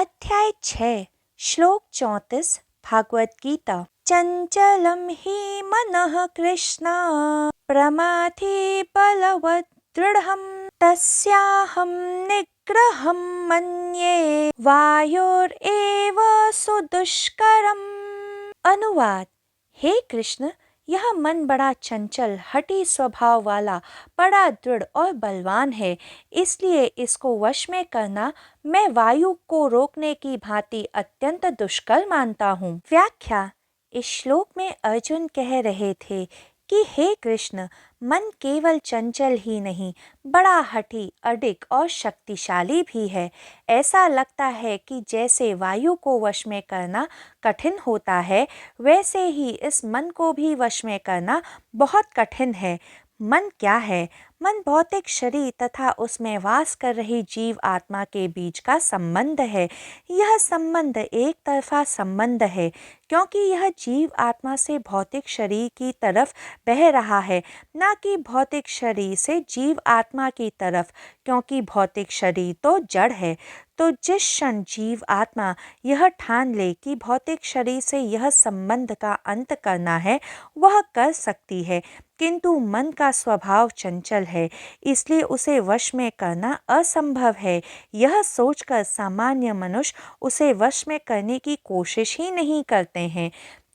अध्याय 6 श्लोक 34 भागवत गीता। चंचलम ही मनः कृष्णा प्रमाथि बलवत् दृढ़म् तस्याहं निग्रहं मन्ये वायोरेव सुदुष्करम्। अनुवाद। हे कृष्ण, यह मन बड़ा चंचल हठी स्वभाव वाला बड़ा दृढ़ और बलवान है, इसलिए इसको वश में करना मैं वायु को रोकने की भांति अत्यंत दुष्कर मानता हूँ। व्याख्या। इस श्लोक में अर्जुन कह रहे थे कि हे कृष्ण, मन केवल चंचल ही नहीं, बड़ा हठी, अडिग और शक्तिशाली भी है। ऐसा लगता है कि जैसे वायु को वश में करना कठिन होता है, वैसे ही इस मन को भी वश में करना बहुत कठिन है। मन क्या है? मन भौतिक शरीर तथा उसमें वास कर रही जीव आत्मा के बीच का संबंध है। यह संबंध एक तरफा संबंध है, क्योंकि यह जीव आत्मा से भौतिक शरीर की तरफ बह रहा है, न कि भौतिक शरीर से जीव आत्मा की तरफ, क्योंकि भौतिक शरीर तो जड़ है। तो जिस क्षण जीव आत्मा यह ठान ले कि भौतिक शरीर से यह संबंध का अंत करना है, वह कर सकती है, किंतु मन का स्वभाव चंचल है, इसलिए उसे वश में करना असंभव है। यह सोचकर सामान्य मनुष्य उसे वश में करने की कोशिश ही नहीं करते हैं।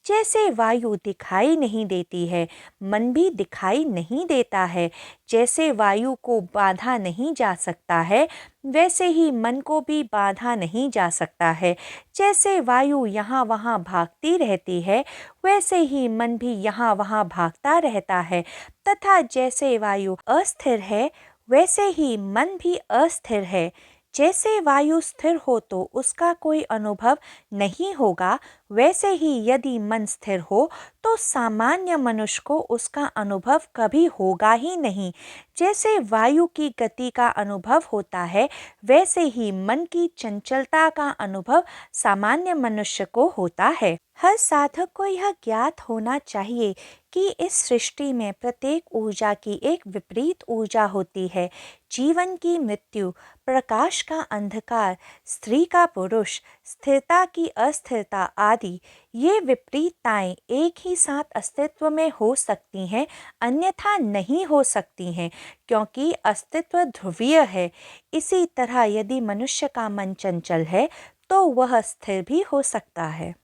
जैसे वायु दिखाई नहीं देती है, मन भी दिखाई नहीं देता है। जैसे वायु को बांधा नहीं जा सकता है, वैसे ही मन को भी बांधा नहीं जा सकता है। जैसे वायु यहाँ वहाँ भागती रहती है, वैसे ही मन भी यहाँ वहाँ भागता रहता है, तथा जैसे वायु अस्थिर है, वैसे ही मन भी अस्थिर है। जैसे वायु स्थिर हो तो उसका कोई अनुभव नहीं होगा, वैसे ही यदि मन स्थिर हो तो सामान्य मनुष्य को उसका अनुभव कभी होगा ही नहीं। जैसे वायु की गति का अनुभव होता है, वैसे ही मन की चंचलता का अनुभव सामान्य मनुष्य को होता है। हर साधक को यह ज्ञात होना चाहिए कि इस सृष्टि में प्रत्येक ऊर्जा की एक विपरीत ऊर्जा होती है। जीवन की मृत्यु, प्रकाश का अंधकार, स्त्री का पुरुष, स्थिरता की अस्थिरता आदि ये विपरीतताएं एक ही साथ अस्तित्व में हो सकती हैं, अन्यथा नहीं हो सकती हैं, क्योंकि अस्तित्व ध्रुवीय है। इसी तरह यदि मनुष्य का मन चंचल है तो वह स्थिर भी हो सकता है।